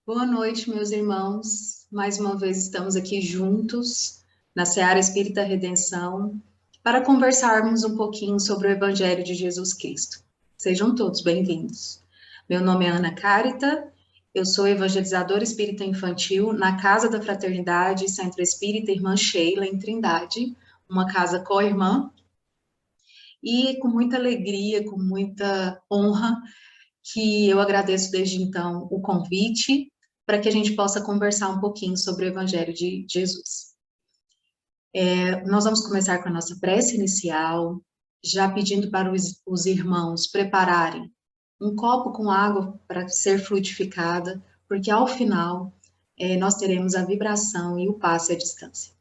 Boa noite, meus irmãos. Mais uma vez estamos aqui juntos na Seara Espírita Redenção para conversarmos um pouquinho sobre o Evangelho de Jesus Cristo. Sejam todos bem-vindos. Meu nome é Ana Cárita, eu sou evangelizadora espírita infantil na Casa da Fraternidade, Centro Espírita Irmã Sheila, em Trindade, uma casa co-irmã, e com muita alegria, com muita honra, que eu agradeço desde então o convite para que a gente possa conversar um pouquinho sobre o Evangelho de Jesus. Nós vamos começar com a nossa prece inicial, já pedindo para os irmãos prepararem um copo com água para ser fluidificada, porque ao final nós teremos a vibração e o passe à distância.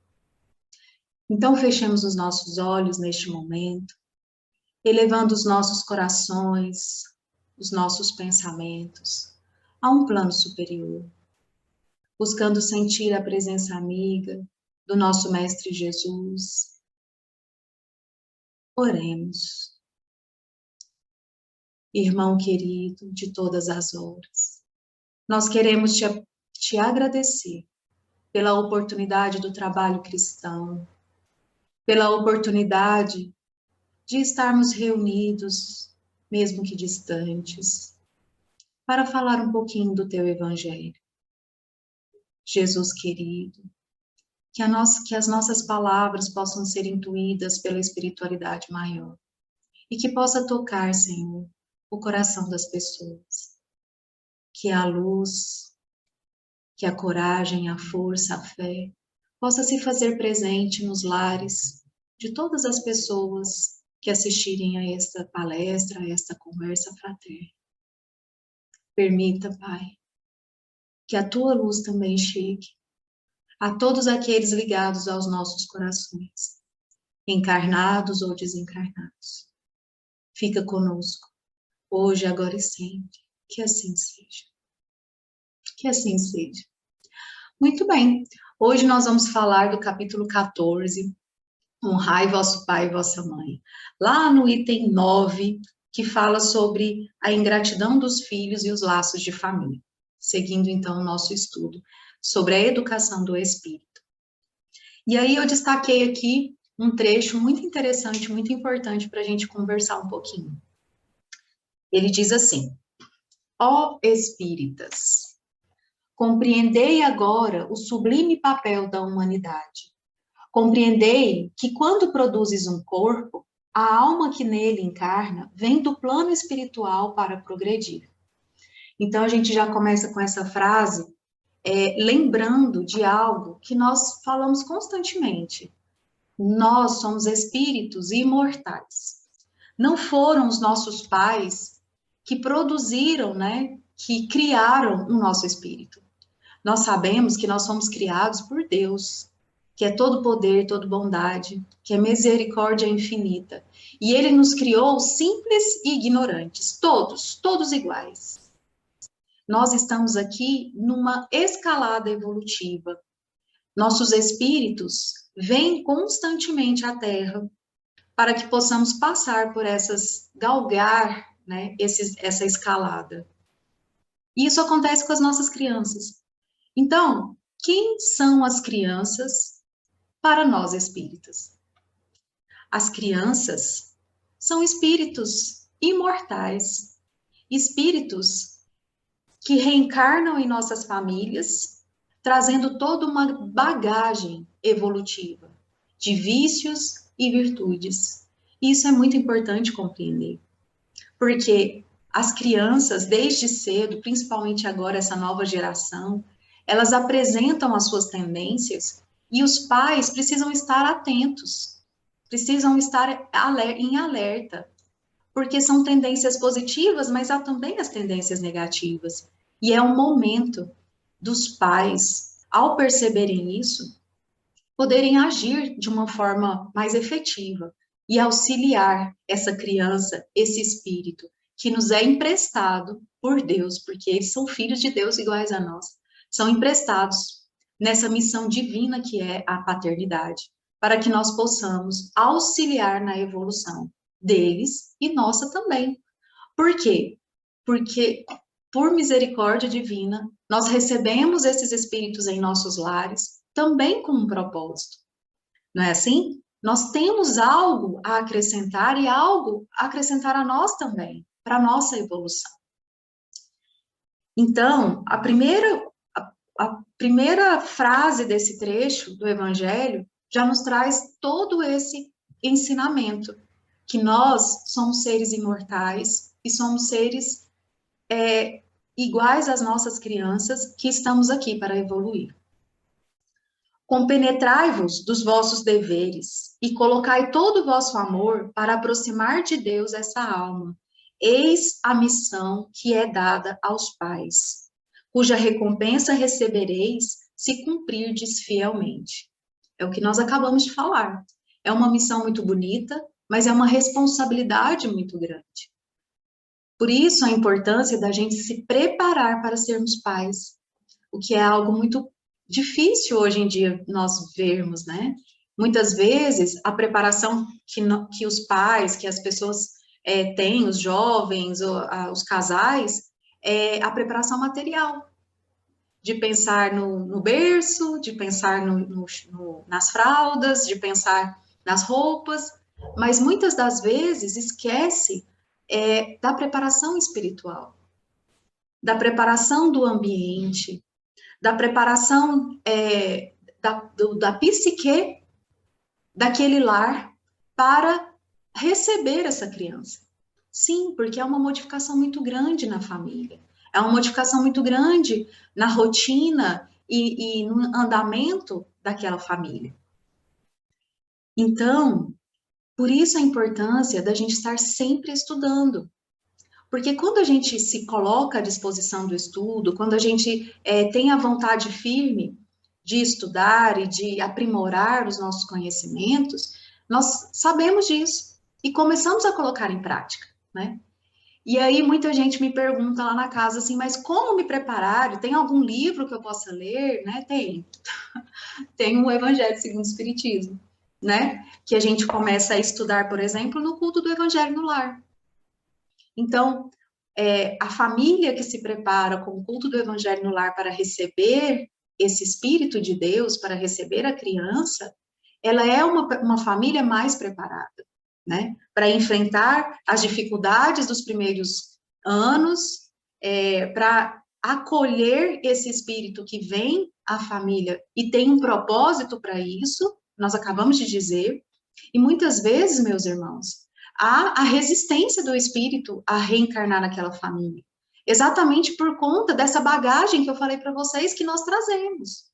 Então, fechemos os nossos olhos neste momento, elevando os nossos corações, os nossos pensamentos a um plano superior, buscando sentir a presença amiga do nosso Mestre Jesus. Oremos. Irmão querido de todas as horas, nós queremos te agradecer pela oportunidade do trabalho cristão, pela oportunidade de estarmos reunidos, mesmo que distantes, para falar um pouquinho do teu Evangelho. Jesus querido, que as nossas palavras possam ser intuídas pela espiritualidade maior e que possa tocar, Senhor, o coração das pessoas. Que a luz, que a coragem, a força, a fé possa se fazer presente nos lares de todas as pessoas que assistirem a esta palestra, a esta conversa fraterna. Permita, Pai, que a tua luz também chegue a todos aqueles ligados aos nossos corações, encarnados ou desencarnados. Fica conosco, hoje, agora e sempre. Que assim seja. Que assim seja. Muito bem. Hoje nós vamos falar do capítulo 14, Honrai vosso pai e vossa mãe. Lá no item 9, que fala sobre a ingratidão dos filhos e os laços de família. Seguindo, então, o nosso estudo sobre a educação do espírito. E aí eu destaquei aqui um trecho muito interessante, muito importante para a gente conversar um pouquinho. Ele diz assim: ó espíritas, compreendei agora o sublime papel da humanidade. Compreendei que quando produzes um corpo, a alma que nele encarna vem do plano espiritual para progredir. Então a gente já começa com essa frase, lembrando de algo que nós falamos constantemente. Nós somos espíritos imortais. Não foram os nossos pais que produziram, né, que criaram o nosso espírito. Nós sabemos que nós somos criados por Deus, que é todo poder, toda bondade, que é misericórdia infinita. E Ele nos criou simples e ignorantes, todos iguais. Nós estamos aqui numa escalada evolutiva. Nossos espíritos vêm constantemente à Terra para que possamos passar por galgar, né, essa escalada. E isso acontece com as nossas crianças. Então, quem são as crianças para nós espíritas? As crianças são espíritos imortais, espíritos que reencarnam em nossas famílias, trazendo toda uma bagagem evolutiva de vícios e virtudes. Isso é muito importante compreender, porque as crianças, desde cedo, principalmente agora essa nova geração, elas apresentam as suas tendências e os pais precisam estar atentos, precisam estar em alerta, porque são tendências positivas, mas há também as tendências negativas. E é um momento dos pais, ao perceberem isso, poderem agir de uma forma mais efetiva e auxiliar essa criança, esse espírito, que nos é emprestado por Deus, porque eles são filhos de Deus iguais a nós, são emprestados nessa missão divina que é a paternidade, para que nós possamos auxiliar na evolução deles e nossa também. Por quê? Porque por misericórdia divina, nós recebemos esses espíritos em nossos lares, também com um propósito. Não é assim? Nós temos algo a acrescentar e algo a acrescentar a nós também, para a nossa evolução. Então, a primeira frase desse trecho do Evangelho já nos traz todo esse ensinamento, que nós somos seres imortais e somos seres iguais às nossas crianças que estamos aqui para evoluir. Compenetrai-vos dos vossos deveres e colocai todo o vosso amor para aproximar de Deus essa alma. Eis a missão que é dada aos pais, cuja recompensa recebereis se cumprirdes fielmente. É o que nós acabamos de falar. É uma missão muito bonita, mas é uma responsabilidade muito grande. Por isso, a importância da gente se preparar para sermos pais, o que é algo muito difícil hoje em dia nós vermos, né? Muitas vezes, a preparação que os pais, que as pessoas têm, os jovens, os casais, é a preparação material, de pensar no berço, de pensar nas fraldas, de pensar nas roupas, mas muitas das vezes esquece da preparação espiritual, da preparação do ambiente, da preparação da psique daquele lar para receber essa criança. Sim, porque é uma modificação muito grande na família, é uma modificação muito grande na rotina e no andamento daquela família. Então, por isso a importância da gente estar sempre estudando. Porque quando a gente se coloca à disposição do estudo, quando a gente tem a vontade firme de estudar e de aprimorar os nossos conhecimentos, nós sabemos disso e começamos a colocar em prática, né? E aí muita gente me pergunta lá na casa assim, mas como me preparar? Tem algum livro que eu possa ler? Né? Tem o Evangelho segundo o Espiritismo, né? Que a gente começa a estudar, por exemplo, no culto do Evangelho no lar. Então, a família que se prepara com o culto do Evangelho no lar para receber esse Espírito de Deus, para receber a criança, ela é uma família mais preparada, né? Para enfrentar as dificuldades dos primeiros anos, para acolher esse Espírito que vem à família e tem um propósito para isso, nós acabamos de dizer, e muitas vezes, meus irmãos, há a resistência do espírito a reencarnar naquela família. Exatamente por conta dessa bagagem que eu falei para vocês que nós trazemos.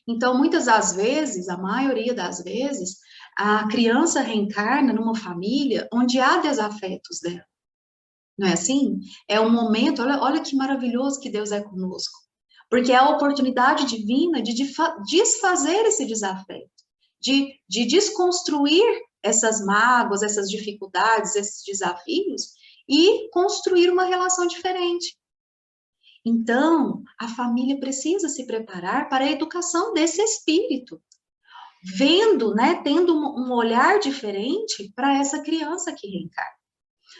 Então, muitas das vezes, a maioria das vezes, a criança reencarna numa família onde há desafetos dela. Não é assim? É um momento, olha que maravilhoso que Deus é conosco. Porque é a oportunidade divina de desfazer esse desafeto, de desconstruir essas mágoas, essas dificuldades, esses desafios e construir uma relação diferente. Então, a família precisa se preparar para a educação desse espírito, vendo, né, tendo um olhar diferente para essa criança que reencarna.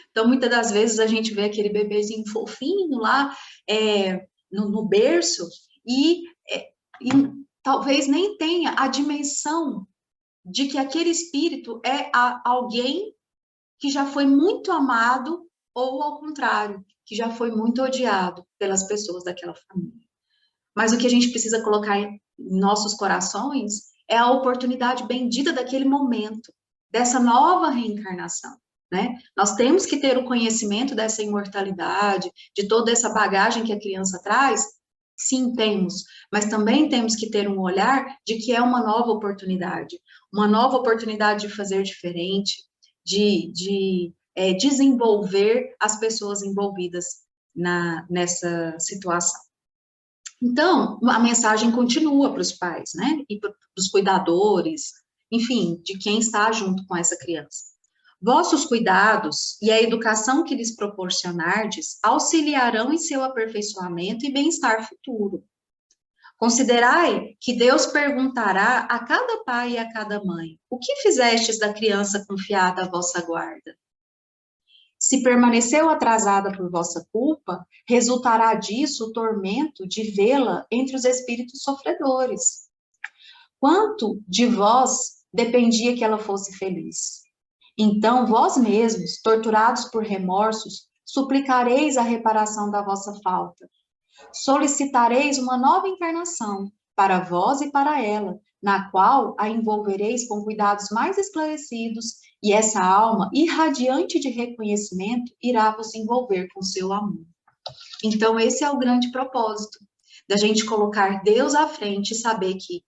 Então, muitas das vezes a gente vê aquele bebezinho fofinho lá no berço e talvez nem tenha a dimensão de que aquele espírito é alguém que já foi muito amado ou, ao contrário, que já foi muito odiado pelas pessoas daquela família. Mas o que a gente precisa colocar em nossos corações é a oportunidade bendita daquele momento, dessa nova reencarnação, né? Nós temos que ter o conhecimento dessa imortalidade, de toda essa bagagem que a criança traz. Sim, temos, mas também temos que ter um olhar de que é uma nova oportunidade de fazer diferente, de desenvolver as pessoas envolvidas nessa situação. Então, a mensagem continua para os pais, né, e para os cuidadores, enfim, de quem está junto com essa criança. Vossos cuidados e a educação que lhes proporcionardes auxiliarão em seu aperfeiçoamento e bem-estar futuro. Considerai que Deus perguntará a cada pai e a cada mãe: o que fizestes da criança confiada à vossa guarda? Se permaneceu atrasada por vossa culpa, resultará disso o tormento de vê-la entre os espíritos sofredores. Quanto de vós dependia que ela fosse feliz? Então, vós mesmos, torturados por remorsos, suplicareis a reparação da vossa falta. Solicitareis uma nova encarnação, para vós e para ela, na qual a envolvereis com cuidados mais esclarecidos, e essa alma, irradiante de reconhecimento, irá vos envolver com seu amor. Então, esse é o grande propósito, da gente colocar Deus à frente e saber que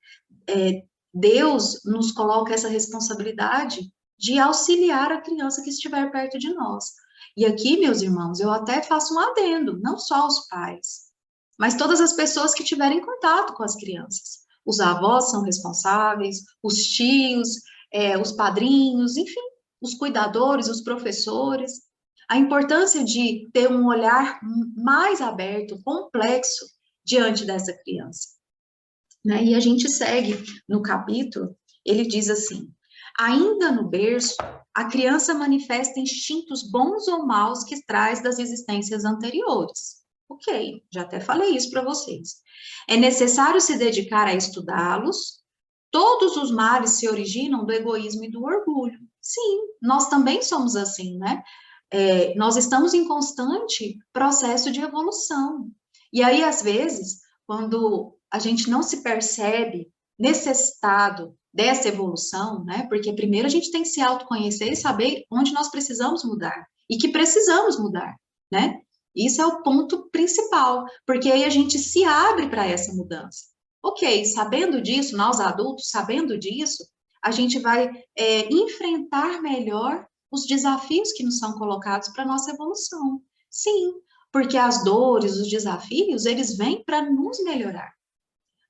Deus nos coloca essa responsabilidade de auxiliar a criança que estiver perto de nós. E aqui, meus irmãos, eu até faço um adendo, não só os pais, mas todas as pessoas que tiverem contato com as crianças. Os avós são responsáveis, os tios, os padrinhos, enfim, os cuidadores, os professores. A importância de ter um olhar mais aberto, complexo, diante dessa criança. Né? E a gente segue no capítulo, ele diz assim: ainda no berço, a criança manifesta instintos bons ou maus que traz das existências anteriores. Ok, já até falei isso para vocês. É necessário se dedicar a estudá-los. Todos os males se originam do egoísmo e do orgulho. Sim, nós também somos assim, né? Nós estamos em constante processo de evolução. E aí, às vezes, quando a gente não se percebe necessitado dessa evolução, né? Porque primeiro a gente tem que se autoconhecer e saber onde nós precisamos mudar e que precisamos mudar, né? Isso é o ponto principal, porque aí a gente se abre para essa mudança. Ok, sabendo disso, nós adultos, sabendo disso, a gente vai enfrentar melhor os desafios que nos são colocados para a nossa evolução. Sim, porque as dores, os desafios, eles vêm para nos melhorar,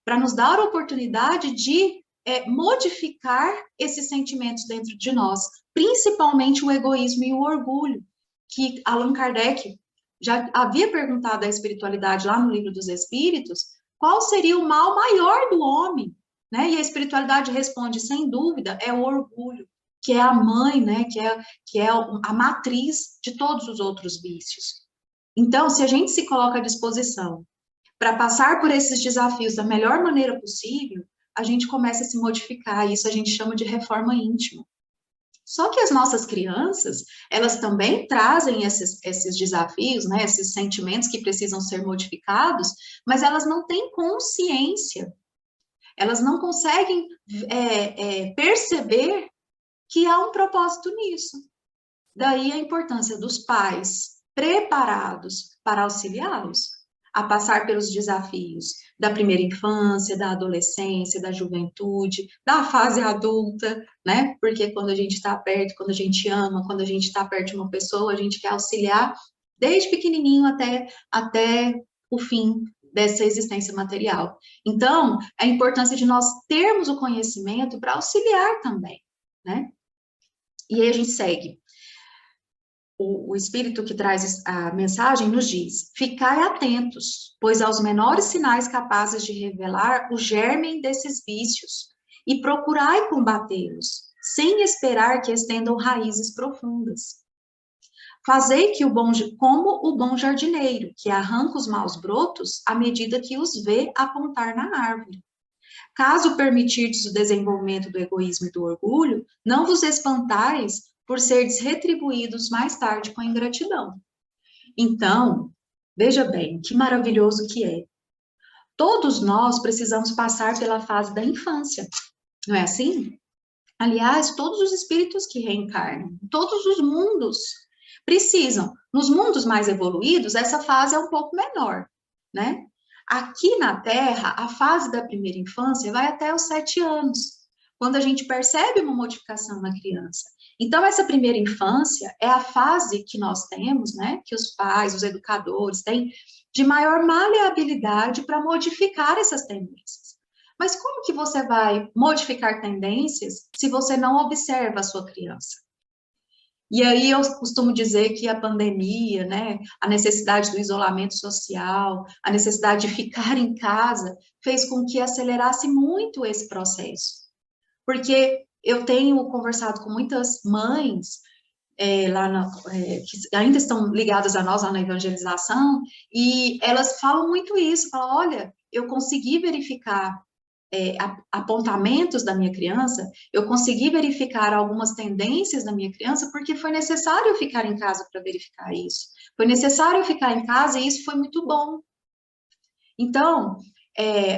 para nos dar a oportunidade de modificar esses sentimentos dentro de nós, principalmente o egoísmo e o orgulho, que Allan Kardec já havia perguntado à espiritualidade lá no Livro dos Espíritos, qual seria o mal maior do homem, né? E a espiritualidade responde, sem dúvida, é o orgulho, que é a mãe, né? Que é a matriz de todos os outros vícios. Então, se a gente se coloca à disposição para passar por esses desafios da melhor maneira possível, a gente começa a se modificar, isso a gente chama de reforma íntima. Só que as nossas crianças, elas também trazem esses desafios, né, esses sentimentos que precisam ser modificados, mas elas não têm consciência, elas não conseguem perceber que há um propósito nisso. Daí a importância dos pais preparados para auxiliá-los a passar pelos desafios da primeira infância, da adolescência, da juventude, da fase adulta, né? Porque quando a gente está perto, quando a gente ama, quando a gente está perto de uma pessoa, a gente quer auxiliar desde pequenininho até o fim dessa existência material. Então, a importância de nós termos o conhecimento para auxiliar também, né? E aí a gente segue. O Espírito que traz a mensagem nos diz: ficai atentos, pois aos menores sinais capazes de revelar o germe desses vícios, e procurai combatê-los, sem esperar que estendam raízes profundas. Fazei que como o bom jardineiro, que arranca os maus brotos à medida que os vê apontar na árvore. Caso permitirdes o desenvolvimento do egoísmo e do orgulho, não vos espantais por seres retribuídos mais tarde com a ingratidão. Então, veja bem, que maravilhoso que é. Todos nós precisamos passar pela fase da infância, não é assim? Aliás, todos os espíritos que reencarnam, todos os mundos precisam. Nos mundos mais evoluídos, essa fase é um pouco menor, né? Aqui na Terra, a fase da primeira infância vai até os 7 anos, quando a gente percebe uma modificação na criança. Então, essa primeira infância é a fase que nós temos, né, que os pais, os educadores têm, de maior maleabilidade para modificar essas tendências. Mas como que você vai modificar tendências se você não observa a sua criança? E aí eu costumo dizer que a pandemia, né, a necessidade do isolamento social, a necessidade de ficar em casa, fez com que acelerasse muito esse processo. Porque eu tenho conversado com muitas mães que ainda estão ligadas a nós lá na evangelização, e elas falam muito isso, falam, olha, eu consegui verificar apontamentos da minha criança, eu consegui verificar algumas tendências da minha criança, porque foi necessário eu ficar em casa para verificar isso. Foi necessário eu ficar em casa e isso foi muito bom. Então,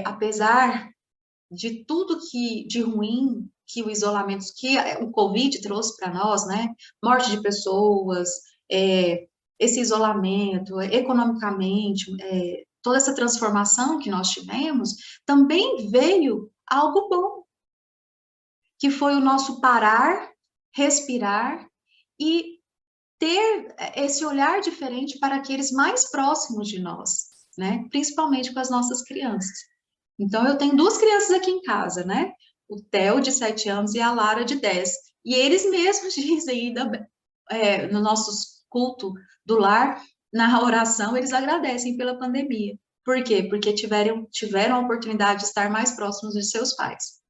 apesar de tudo de ruim que o isolamento, que o Covid trouxe para nós, né? Morte de pessoas, esse isolamento, economicamente, toda essa transformação que nós tivemos, também veio algo bom, que foi o nosso parar, respirar e ter esse olhar diferente para aqueles mais próximos de nós, né? Principalmente com as nossas crianças. Então, eu tenho 2 crianças aqui em casa, né? O Theo, de 7 anos, e a Lara, de 10. E eles mesmos dizem, no nosso culto do lar, na oração, eles agradecem pela pandemia. Por quê? Porque tiveram a oportunidade de estar mais próximos de seus pais.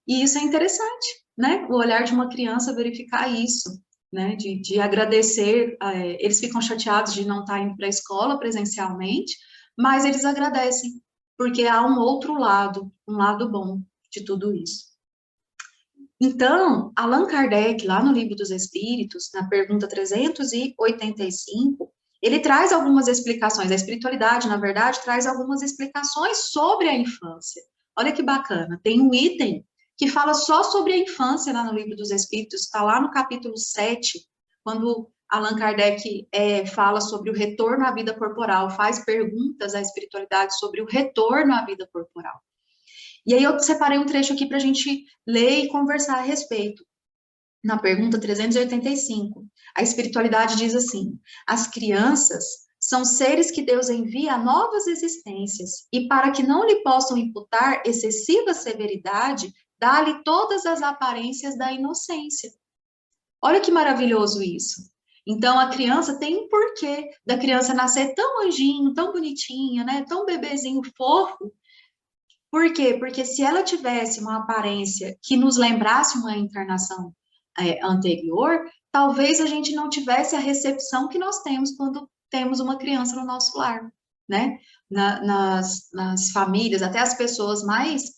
E isso é interessante, né? O olhar de uma criança verificar isso, né? De agradecer. Eles ficam chateados de não estar indo para a escola presencialmente, mas eles agradecem, porque há um outro lado, um lado bom de tudo isso. Então, Allan Kardec, lá no Livro dos Espíritos, na pergunta 385, ele traz algumas explicações, a espiritualidade, na verdade, traz algumas explicações sobre a infância. Olha que bacana, tem um item que fala só sobre a infância lá no Livro dos Espíritos, está lá no capítulo 7, quando Allan Kardec fala sobre o retorno à vida corporal, faz perguntas à espiritualidade sobre o retorno à vida corporal. E aí eu separei um trecho aqui para a gente ler e conversar a respeito. Na pergunta 385, a espiritualidade diz assim: as crianças são seres que Deus envia a novas existências, e para que não lhe possam imputar excessiva severidade, dá-lhe todas as aparências da inocência. Olha que maravilhoso isso. Então, a criança tem um porquê da criança nascer tão anjinho, tão bonitinha, né? Tão bebezinho fofo. Por quê? Porque se ela tivesse uma aparência que nos lembrasse uma encarnação anterior, talvez a gente não tivesse a recepção que nós temos quando temos uma criança no nosso lar, né? Nas famílias, até as pessoas mais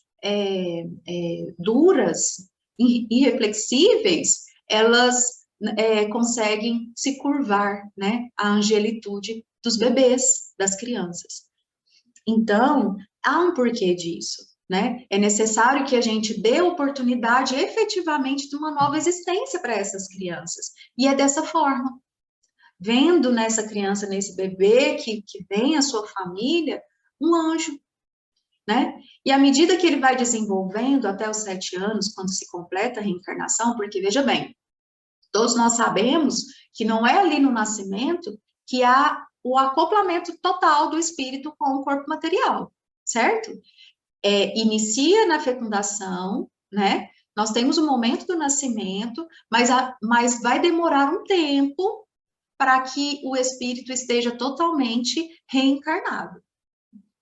duras, irreflexíveis, elas conseguem se curvar, né? A angelitude dos bebês, das crianças. Então, há um porquê disso, né? É necessário que a gente dê oportunidade efetivamente de uma nova existência para essas crianças. E é dessa forma, vendo nessa criança, nesse bebê que vem a sua família, um anjo, né? E à medida que ele vai desenvolvendo até os 7 anos, quando se completa a reencarnação, porque veja bem, todos nós sabemos que não é ali no nascimento que há o acoplamento total do espírito com o corpo material, certo? Inicia na fecundação, né? Nós temos o momento do nascimento, mas vai demorar um tempo para que o espírito esteja totalmente reencarnado,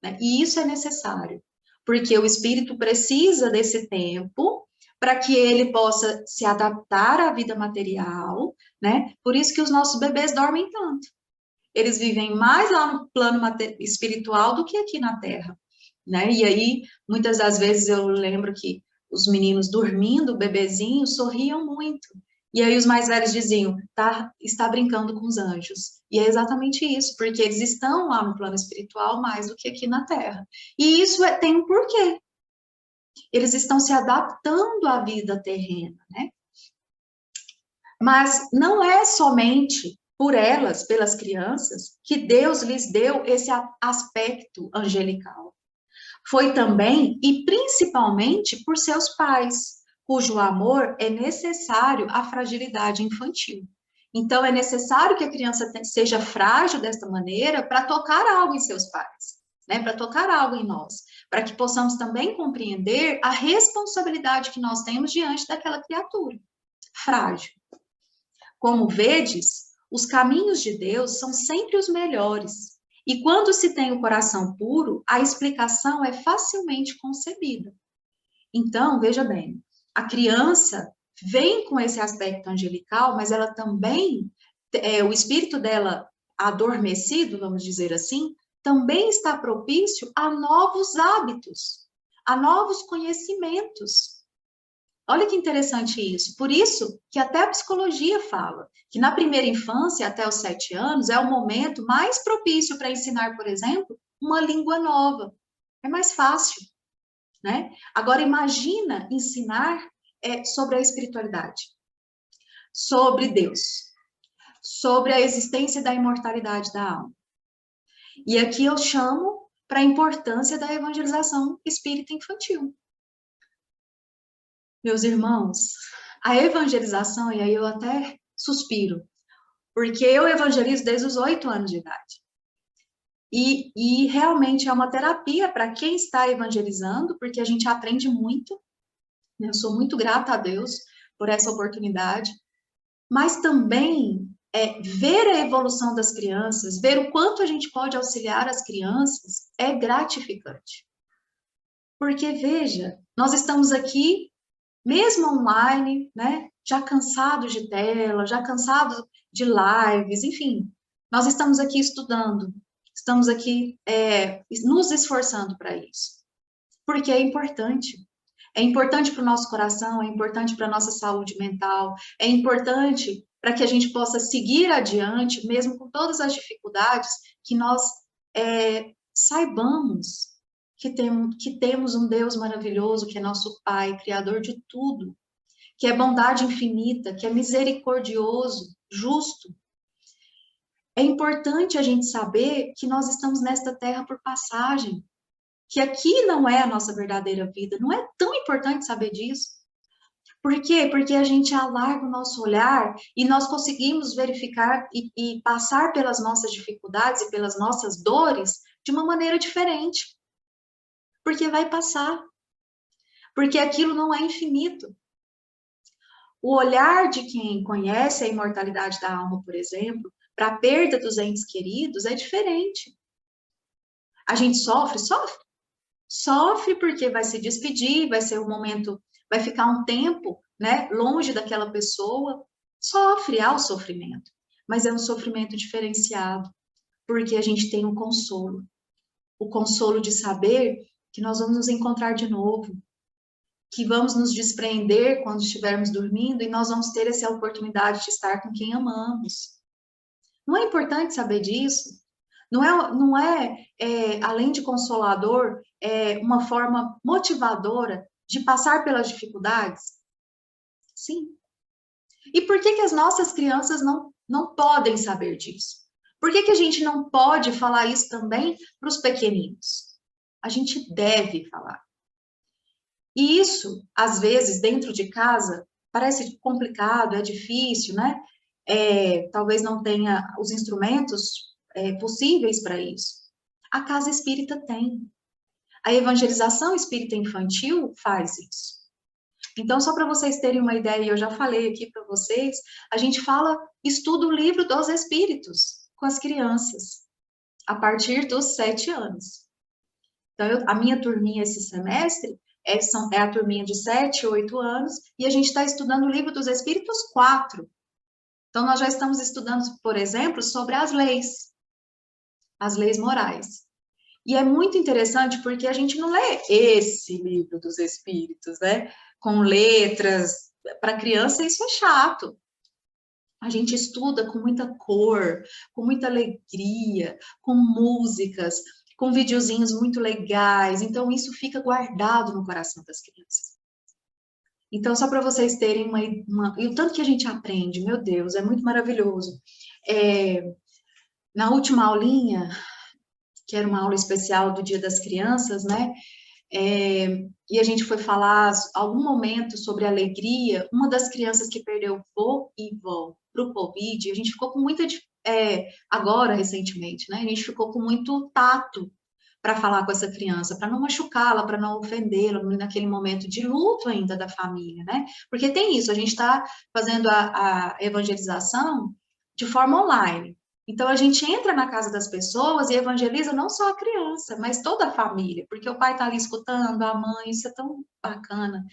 né? E isso é necessário, porque o espírito precisa desse tempo para que ele possa se adaptar à vida material, né? Por isso que os nossos bebês dormem tanto. Eles vivem mais lá no plano espiritual do que aqui na Terra, né? E aí, muitas das vezes eu lembro que os meninos dormindo, o bebezinho, sorriam muito. E aí os mais velhos diziam, está brincando com os anjos. E é exatamente isso, porque eles estão lá no plano espiritual mais do que aqui na Terra. E isso tem um porquê. Eles estão se adaptando à vida terrena, né? Mas não é somente por elas, pelas crianças, que Deus lhes deu esse aspecto angelical. Foi também e principalmente por seus pais, cujo amor é necessário à fragilidade infantil. Então, é necessário que a criança seja frágil desta maneira para tocar algo em seus pais, né? Para tocar algo em nós, para que possamos também compreender a responsabilidade que nós temos diante daquela criatura frágil. Como vedes, os caminhos de Deus são sempre os melhores, e quando se tem o coração puro, a explicação é facilmente concebida. Então, veja bem, a criança vem com esse aspecto angelical, mas ela também, o espírito dela adormecido, vamos dizer assim, também está propício a novos hábitos, a novos conhecimentos. Olha que interessante isso. Por isso que até a psicologia fala que na primeira infância, até os 7 anos, é o momento mais propício para ensinar, por exemplo, uma língua nova. É mais fácil, né? Agora, imagina ensinar sobre a espiritualidade, sobre Deus, sobre a existência da imortalidade da alma. E aqui eu chamo para a importância da evangelização espírita infantil. Meus irmãos, a evangelização, e aí eu até suspiro, porque eu evangelizo desde os 8 anos de idade. E realmente é uma terapia para quem está evangelizando, porque a gente aprende muito. Eu sou muito grata a Deus por essa oportunidade, mas também ver a evolução das crianças, ver o quanto a gente pode auxiliar as crianças, é gratificante. Porque, veja, nós estamos aqui, mesmo online, né, já cansados de tela, já cansados de lives, enfim, nós estamos aqui estudando, estamos aqui nos esforçando para isso. Porque é importante. É importante para o nosso coração, é importante para a nossa saúde mental, é importante para que a gente possa seguir adiante, mesmo com todas as dificuldades, que nós saibamos que temos um Deus maravilhoso, que é nosso Pai, Criador de tudo, que é bondade infinita, que é misericordioso, justo. É importante a gente saber que nós estamos nesta terra por passagem, que aqui não é a nossa verdadeira vida. Não é tão importante saber disso. Por quê? Porque a gente alarga o nosso olhar e nós conseguimos verificar e passar pelas nossas dificuldades e pelas nossas dores de uma maneira diferente. Porque vai passar. Porque aquilo não é infinito. O olhar de quem conhece a imortalidade da alma, por exemplo, para a perda dos entes queridos é diferente. A gente sofre? Sofre. Sofre porque vai se despedir, vai ser um momento, vai ficar um tempo, né, longe daquela pessoa. Sofre, há o sofrimento, mas é um sofrimento diferenciado, porque a gente tem um o consolo de saber que nós vamos nos encontrar de novo, que vamos nos despreender quando estivermos dormindo e nós vamos ter essa oportunidade de estar com quem amamos. Não é importante saber disso? Não é além de consolador, uma forma motivadora de passar pelas dificuldades? Sim. E por que as nossas crianças não podem saber disso? Por que a gente não pode falar isso também para os pequeninos? A gente deve falar. E isso, às vezes, dentro de casa, parece complicado, é difícil, né? Talvez não tenha os instrumentos possíveis para isso. A casa espírita tem. A evangelização espírita infantil faz isso. Então, só para vocês terem uma ideia, eu já falei aqui para vocês, a gente estuda o livro dos espíritos com as crianças, a partir dos 7 anos. Então, a minha turminha esse semestre é a turminha de 7, 8 anos, e a gente está estudando o livro dos espíritos 4. Então, nós já estamos estudando, por exemplo, sobre as leis morais. E é muito interessante porque a gente não lê esse livro dos espíritos, né? Com letras. Para criança, isso é chato. A gente estuda com muita cor, com muita alegria, com músicas, com videozinhos muito legais. Então, isso fica guardado no coração das crianças. Então, só para vocês terem E o tanto que a gente aprende, meu Deus, é muito maravilhoso. Na última aulinha, que era uma aula especial do Dia das Crianças, né? E a gente foi falar algum momento sobre alegria. Uma das crianças que perdeu vô e vó para o Covid, a gente ficou com muita... agora, recentemente, né? A gente ficou com muito tato para falar com essa criança, para não machucá-la, para não ofendê-la naquele momento de luto ainda da família, né? Porque tem isso, a gente está fazendo a evangelização de forma online. Então, a gente entra na casa das pessoas e evangeliza não só a criança, mas toda a família, porque o pai está ali escutando, a mãe, isso é tão bacana.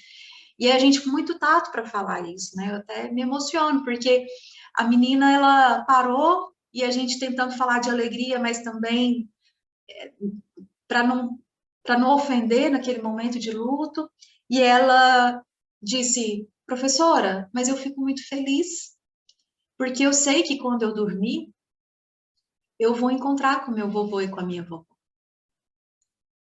E a gente com muito tato para falar isso, né? Eu até me emociono, porque a menina, ela parou e a gente tentando falar de alegria, mas também para não ofender naquele momento de luto. E ela disse, professora, mas eu fico muito feliz, porque eu sei que quando eu dormir, eu vou encontrar com meu vovô e com a minha vovó.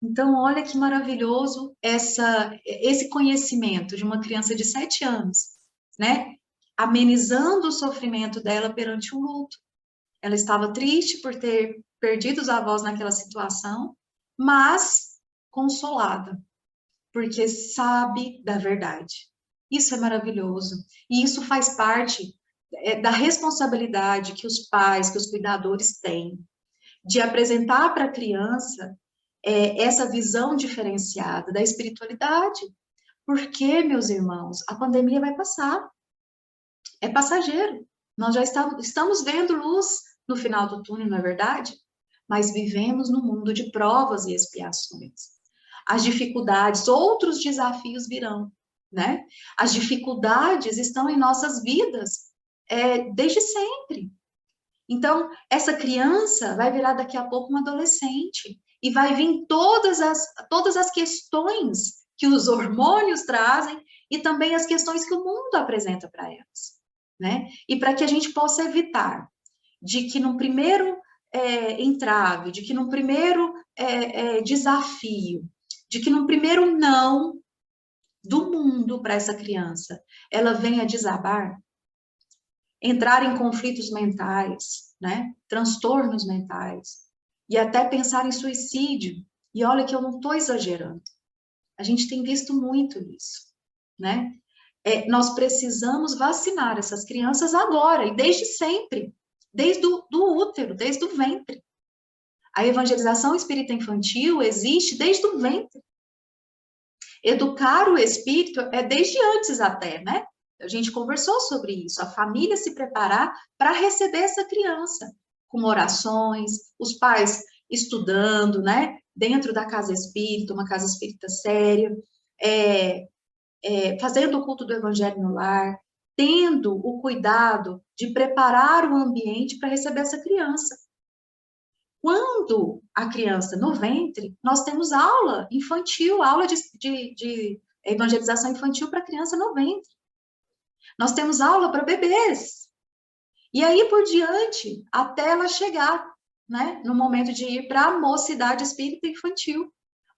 Então, olha que maravilhoso esse conhecimento de uma criança de 7 anos, né? Amenizando o sofrimento dela perante o luto. Ela estava triste por ter perdido os avós naquela situação, mas consolada, porque sabe da verdade. Isso é maravilhoso. E isso faz parte da responsabilidade que os pais, que os cuidadores têm, de apresentar para a criança essa visão diferenciada da espiritualidade. Porque, meus irmãos, a pandemia vai passar. É passageiro. Nós já estamos vendo luz no final do túnel, não é verdade? Mas vivemos num mundo de provas e expiações. As dificuldades, outros desafios virão, né? As dificuldades estão em nossas vidas desde sempre. Então, essa criança vai virar daqui a pouco uma adolescente e vai vir todas as questões que os hormônios trazem e também as questões que o mundo apresenta para elas, né? E para que a gente possa evitar de que num primeiro entrave, de que num primeiro desafio, de que num primeiro não do mundo para essa criança, ela venha desabar, entrar em conflitos mentais, né? Transtornos mentais, e até pensar em suicídio. E olha que eu não estou exagerando. A gente tem visto muito isso, né? Nós precisamos vacinar essas crianças agora, e desde sempre, desde do útero, desde o ventre. A evangelização espírita infantil existe desde o ventre. Educar o espírito é desde antes até, né? A gente conversou sobre isso, a família se preparar para receber essa criança, com orações, os pais estudando, né? Dentro da casa espírita, uma casa espírita séria, fazendo o culto do evangelho no lar, tendo o cuidado de preparar o ambiente para receber essa criança. Quando a criança no ventre, nós temos aula infantil, aula de evangelização infantil para criança no ventre. Nós temos aula para bebês. E aí por diante, até ela chegar, né, no momento de ir para a mocidade espírita infantil.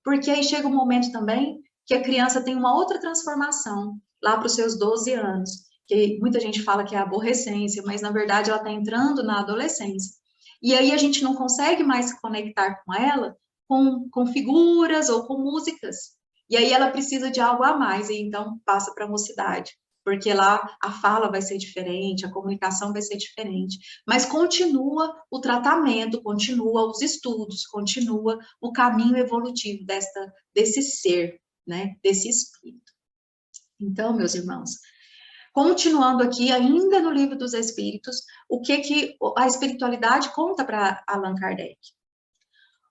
Porque aí chega um momento também que a criança tem uma outra transformação, lá para os seus 12 anos, que muita gente fala que é a aborrecência, mas na verdade ela está entrando na adolescência. E aí a gente não consegue mais se conectar com ela com figuras ou com músicas. E aí ela precisa de algo a mais, e então passa para a mocidade. Porque lá a fala vai ser diferente, a comunicação vai ser diferente. Mas continua o tratamento, continua os estudos, continua o caminho evolutivo desse ser, né? Desse espírito. Então, meus irmãos, continuando aqui, ainda no Livro dos Espíritos, o que a espiritualidade conta para Allan Kardec?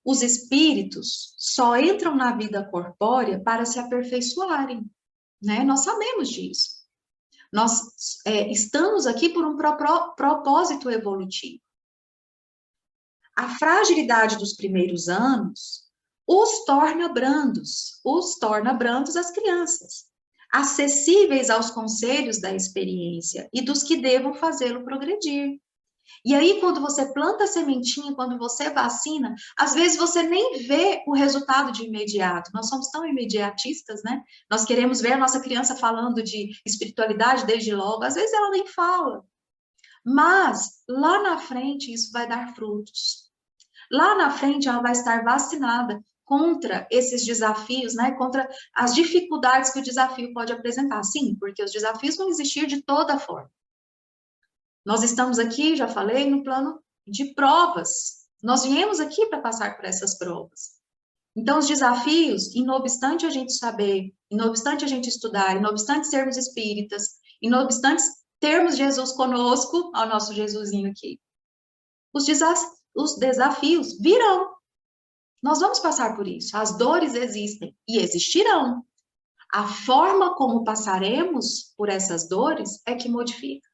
Os espíritos só entram na vida corpórea para se aperfeiçoarem, né? Nós sabemos disso. Nós estamos aqui por um propósito evolutivo. A fragilidade dos primeiros anos os torna brandos as crianças, acessíveis aos conselhos da experiência e dos que devam fazê-lo progredir. E aí, quando você planta a sementinha, quando você vacina, às vezes você nem vê o resultado de imediato. Nós somos tão imediatistas, né? Nós queremos ver a nossa criança falando de espiritualidade desde logo. Às vezes ela nem fala. Mas, lá na frente, isso vai dar frutos. Lá na frente, ela vai estar vacinada contra esses desafios, né? Contra as dificuldades que o desafio pode apresentar. Sim, porque os desafios vão existir de toda forma. Nós estamos aqui, já falei, no plano de provas. Nós viemos aqui para passar por essas provas. Então, os desafios, e não obstante a gente saber, e não obstante a gente estudar, e não obstante sermos espíritas, e não obstante termos Jesus conosco, ao nosso Jesusinho aqui, os desafios virão. Nós vamos passar por isso. As dores existem e existirão. A forma como passaremos por essas dores é que modifica.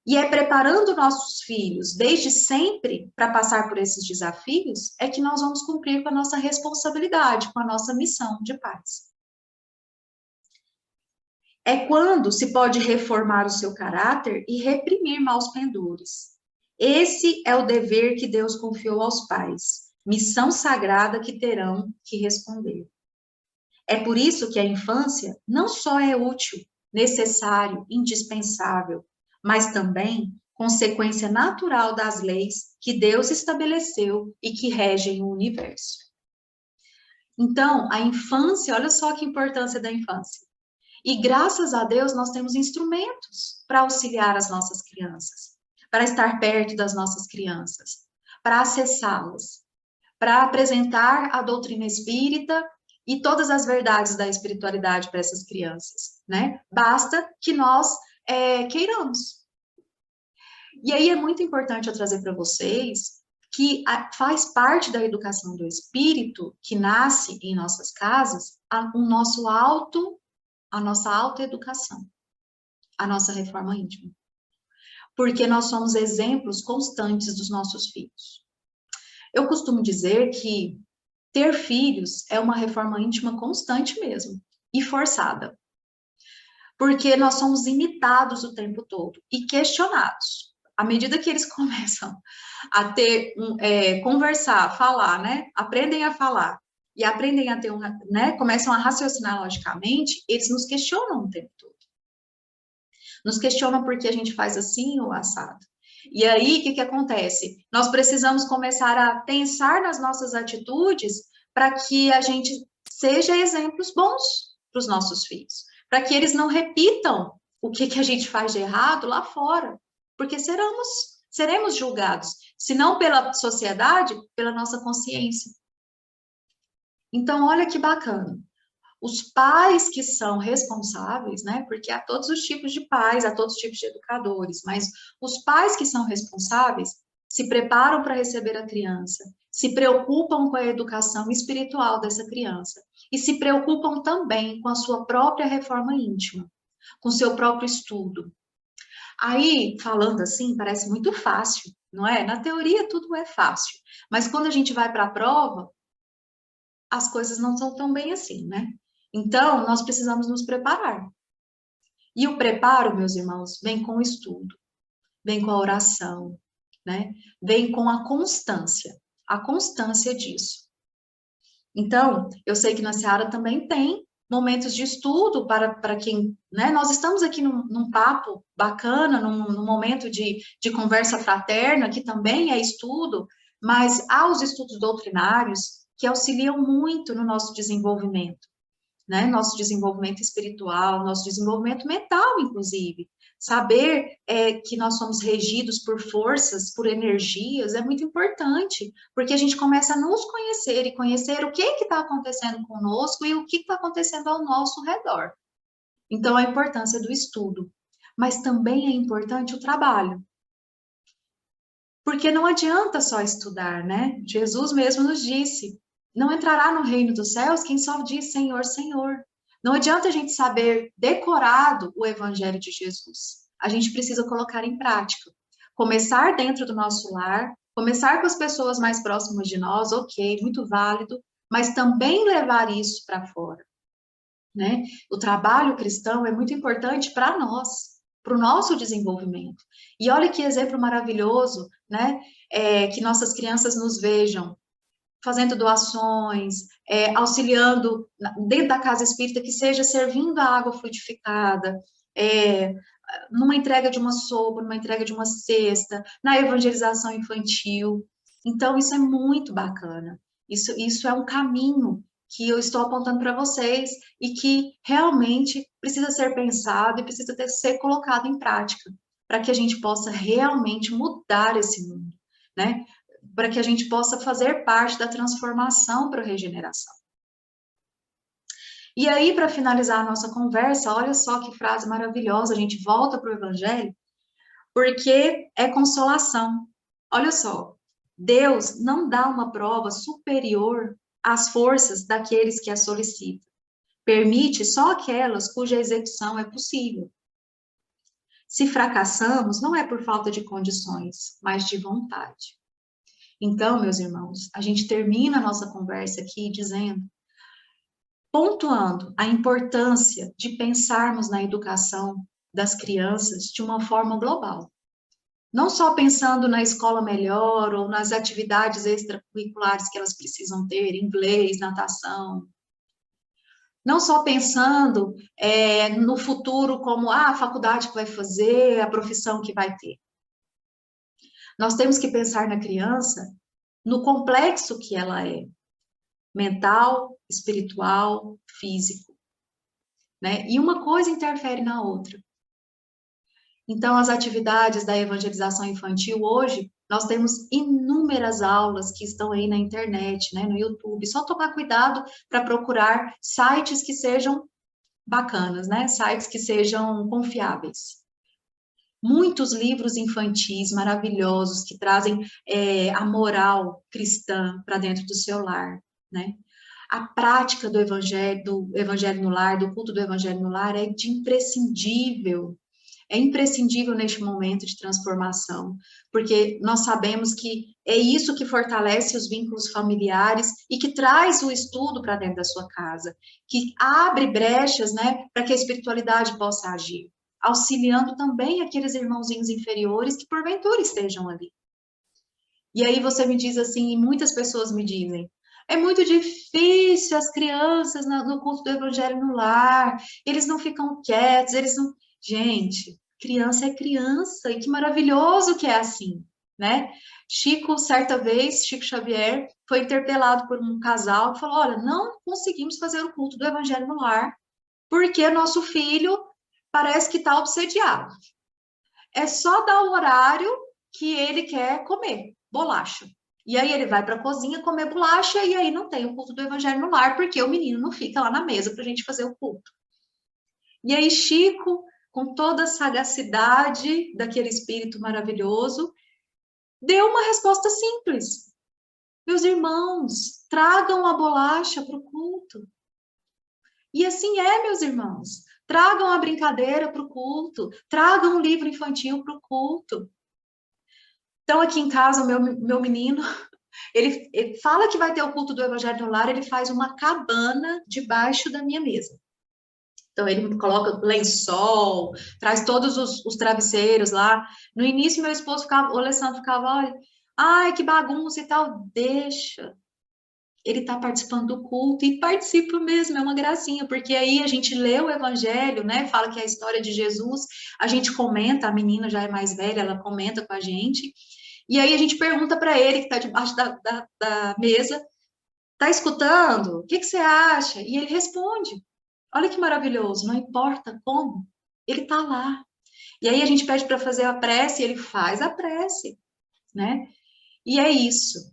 E é preparando nossos filhos desde sempre para passar por esses desafios é que nós vamos cumprir com a nossa responsabilidade, com a nossa missão de paz. É quando se pode reformar o seu caráter e reprimir maus pendores. Esse é o dever que Deus confiou aos pais, missão sagrada que terão que responder. É por isso que a infância não só é útil, necessário, indispensável, mas também consequência natural das leis que Deus estabeleceu e que regem o universo. Então, a infância, olha só que importância da infância. E graças a Deus nós temos instrumentos para auxiliar as nossas crianças, para estar perto das nossas crianças, para acessá-las, para apresentar a doutrina espírita e todas as verdades da espiritualidade para essas crianças, né? Basta que nós queiramos. E aí é muito importante eu trazer para vocês que faz parte da educação do espírito que nasce em nossas casas a nossa autoeducação, a nossa reforma íntima. Porque nós somos exemplos constantes dos nossos filhos. Eu costumo dizer que ter filhos é uma reforma íntima constante mesmo, e forçada. Porque nós somos imitados o tempo todo e questionados. À medida que eles começam a ter, conversar, falar, né? Aprendem a falar e aprendem a ter começam a raciocinar logicamente, eles nos questionam o tempo todo. Nos questionam por que a gente faz assim ou assado. E aí, o que acontece? Nós precisamos começar a pensar nas nossas atitudes para que a gente seja exemplos bons para os nossos filhos, para que eles não repitam o que a gente faz de errado lá fora, porque seremos julgados, se não pela sociedade, pela nossa consciência. Então, olha que bacana. Os pais que são responsáveis, né? Porque há todos os tipos de pais, há todos os tipos de educadores, mas os pais que são responsáveis se preparam para receber a criança, se preocupam com a educação espiritual dessa criança e se preocupam também com a sua própria reforma íntima, com o seu próprio estudo. Aí, falando assim, parece muito fácil, não é? Na teoria tudo é fácil, mas quando a gente vai para a prova, as coisas não são tão bem assim, né? Então, nós precisamos nos preparar. E o preparo, meus irmãos, vem com o estudo, vem com a oração, né? Vem com a constância disso. Então, eu sei que na Seara também tem momentos de estudo para quem, né? Nós estamos aqui num papo bacana, num momento de conversa fraterna, que também é estudo, mas há os estudos doutrinários que auxiliam muito no nosso desenvolvimento, né? Nosso desenvolvimento espiritual, nosso desenvolvimento mental, inclusive. Saber que nós somos regidos por forças, por energias, é muito importante, porque a gente começa a nos conhecer e conhecer o que está acontecendo conosco e o que está acontecendo ao nosso redor. Então, a importância do estudo. Mas também é importante o trabalho. Porque não adianta só estudar, né? Jesus mesmo nos disse, não entrará no reino dos céus quem só diz Senhor, Senhor. Não adianta a gente saber decorado o evangelho de Jesus. A gente precisa colocar em prática. Começar dentro do nosso lar, começar com as pessoas mais próximas de nós, ok, muito válido, mas também levar isso para fora, né? O trabalho cristão é muito importante para nós, para o nosso desenvolvimento. E olha que exemplo maravilhoso, né? Que nossas crianças nos vejam fazendo doações, auxiliando dentro da casa espírita, que seja servindo a água frutificada, numa entrega de uma sopa, numa entrega de uma cesta, na evangelização infantil. Então, isso é muito bacana. Isso é um caminho que eu estou apontando para vocês e que realmente precisa ser pensado e precisa ser colocado em prática, para que a gente possa realmente mudar esse mundo, né? Para que a gente possa fazer parte da transformação para a regeneração. E aí, para finalizar a nossa conversa, olha só que frase maravilhosa, a gente volta para o Evangelho, porque é consolação. Olha só, Deus não dá uma prova superior às forças daqueles que a solicitam. permite só aquelas cuja execução é possível. Se fracassamos, não é por falta de condições, mas de vontade. Então, meus irmãos, a gente termina a nossa conversa aqui dizendo, pontuando a importância de pensarmos na educação das crianças de uma forma global. Não só pensando na escola melhor ou nas atividades extracurriculares que elas precisam ter, inglês, natação. Não só pensando no futuro como a faculdade que vai fazer, a profissão que vai ter. Nós temos que pensar na criança no complexo que ela é, mental, espiritual, físico, né? E uma coisa interfere na outra. Então, as atividades da evangelização infantil hoje, nós temos inúmeras aulas que estão aí na internet, né, no YouTube. Só tomar cuidado para procurar sites que sejam bacanas, né? Sites que sejam confiáveis. Muitos livros infantis maravilhosos que trazem a moral cristã para dentro do seu lar, né? A prática do evangelho no lar, do culto do evangelho no lar é imprescindível neste momento de transformação, porque nós sabemos que é isso que fortalece os vínculos familiares e que traz o estudo para dentro da sua casa, que abre brechas, né, para que a espiritualidade possa agir, auxiliando também aqueles irmãozinhos inferiores que porventura estejam ali. E aí você me diz assim, e muitas pessoas me dizem, é muito difícil as crianças no culto do evangelho no lar, eles não ficam quietos, eles não... Gente, criança é criança, e que maravilhoso que é assim, né? Chico Xavier, foi interpelado por um casal que falou, olha, não conseguimos fazer o culto do evangelho no lar, porque nosso filho parece que está obsediado. É só dar o horário que ele quer comer bolacha. E aí ele vai para a cozinha comer bolacha e aí não tem o culto do evangelho no lar, porque o menino não fica lá na mesa para a gente fazer o culto. E aí Chico, com toda a sagacidade daquele espírito maravilhoso, deu uma resposta simples. Meus irmãos, tragam a bolacha para o culto. E assim meus irmãos. Tragam a brincadeira para o culto. Tragam um livro infantil para o culto. Então, aqui em casa, o meu menino, ele fala que vai ter o culto do Evangelho no lar, ele faz uma cabana debaixo da minha mesa. Então, ele coloca lençol, traz todos os travesseiros lá. No início, meu esposo ficava, o Alessandro ficava, olha, ai, que bagunça e tal. Deixa. Ele está participando do culto e participa mesmo, é uma gracinha, porque aí a gente lê o Evangelho, né? Fala que é a história de Jesus, a gente comenta, a menina já é mais velha, ela comenta com a gente, e aí a gente pergunta para ele, que está debaixo da mesa, tá escutando? O que você acha? E ele responde. Olha que maravilhoso, não importa como, ele está lá. E aí a gente pede para fazer a prece, e ele faz a prece, né? E é isso.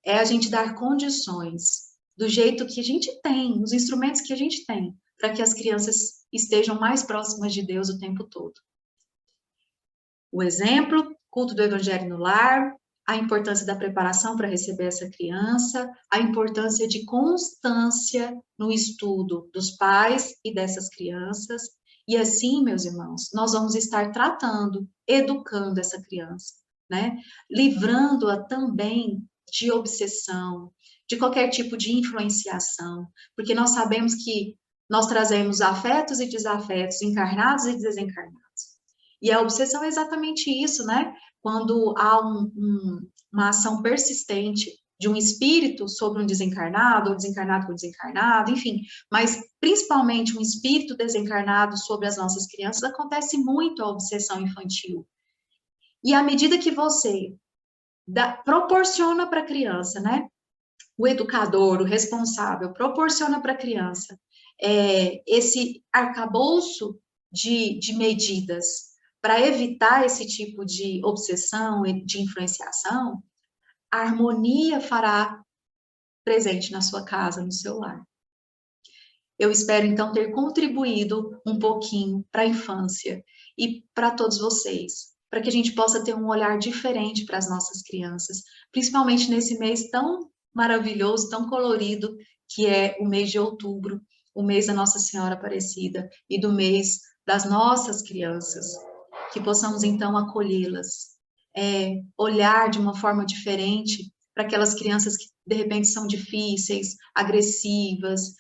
É a gente dar condições, do jeito que a gente tem, os instrumentos que a gente tem, para que as crianças estejam mais próximas de Deus o tempo todo. O exemplo, culto do evangelho no lar, a importância da preparação para receber essa criança, a importância de constância no estudo dos pais e dessas crianças, e assim, meus irmãos, nós vamos estar tratando, educando essa criança, né? Livrando-a também de obsessão, de qualquer tipo de influenciação, porque nós sabemos que nós trazemos afetos e desafetos, encarnados e desencarnados. E a obsessão é exatamente isso, né? Quando há uma ação persistente de um espírito sobre um desencarnado, ou desencarnado com desencarnado, enfim, mas principalmente um espírito desencarnado sobre as nossas crianças, acontece muito a obsessão infantil. E à medida que você proporciona para a criança, né? O educador, o responsável, proporciona para a criança esse arcabouço de medidas para evitar esse tipo de obsessão e de influenciação, a harmonia fará presente na sua casa, no seu lar. Eu espero, então, ter contribuído um pouquinho para a infância e para todos vocês, para que a gente possa ter um olhar diferente para as nossas crianças, principalmente nesse mês tão maravilhoso, tão colorido, que é o mês de outubro, o mês da Nossa Senhora Aparecida e do mês das nossas crianças, que possamos então acolhê-las, olhar de uma forma diferente para aquelas crianças que de repente são difíceis, agressivas,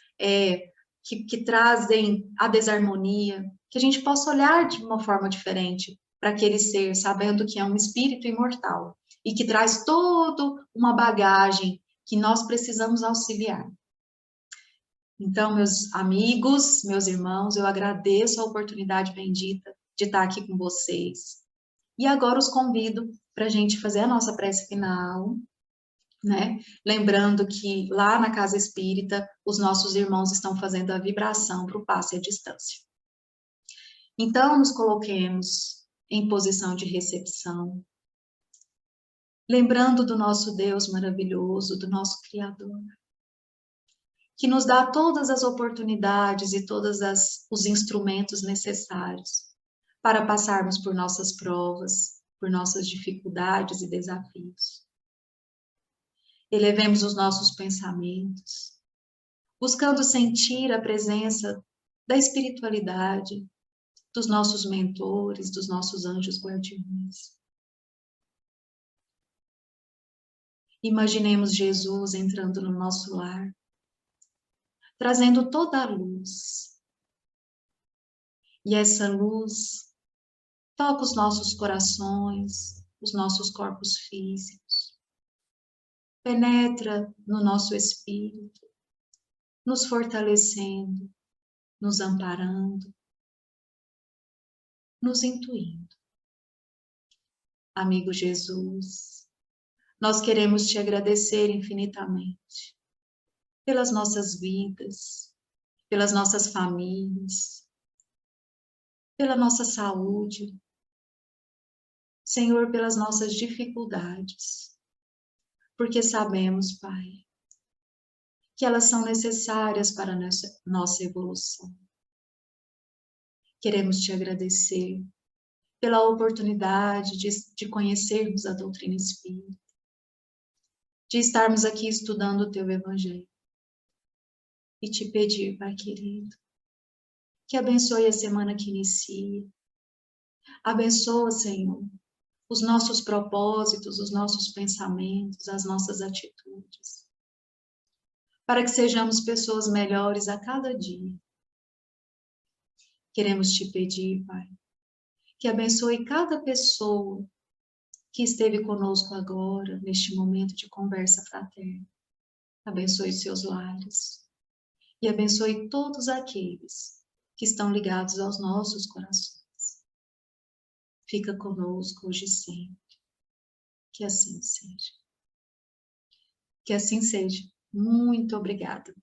que trazem a desarmonia, que a gente possa olhar de uma forma diferente para aquele ser, sabendo que é um espírito imortal e que traz toda uma bagagem que nós precisamos auxiliar. Então, meus amigos, meus irmãos, eu agradeço a oportunidade bendita de estar aqui com vocês. E agora os convido para a gente fazer a nossa prece final, né? Lembrando que lá na Casa Espírita, os nossos irmãos estão fazendo a vibração para o passe à distância. Então, nos coloquemos em posição de recepção, lembrando do nosso Deus maravilhoso, do nosso Criador, que nos dá todas as oportunidades e todos os instrumentos necessários para passarmos por nossas provas, por nossas dificuldades e desafios. Elevemos os nossos pensamentos, buscando sentir a presença da espiritualidade, dos nossos mentores, dos nossos anjos guardiões. Imaginemos Jesus entrando no nosso lar, trazendo toda a luz. E essa luz toca os nossos corações, os nossos corpos físicos, penetra no nosso espírito, nos fortalecendo, nos amparando, nos intuindo. Amigo Jesus, nós queremos te agradecer infinitamente pelas nossas vidas, pelas nossas famílias, pela nossa saúde, Senhor, pelas nossas dificuldades, porque sabemos, Pai, que elas são necessárias para a nossa evolução. Queremos te agradecer pela oportunidade de conhecermos a doutrina espírita, de estarmos aqui estudando o teu Evangelho. E te pedir, Pai querido, que abençoe a semana que inicia. Abençoa, Senhor, os nossos propósitos, os nossos pensamentos, as nossas atitudes, para que sejamos pessoas melhores a cada dia. Queremos te pedir, Pai, que abençoe cada pessoa que esteve conosco agora, neste momento de conversa fraterna. Abençoe seus lares e abençoe todos aqueles que estão ligados aos nossos corações. Fica conosco hoje e sempre. Que assim seja. Que assim seja. Muito obrigada.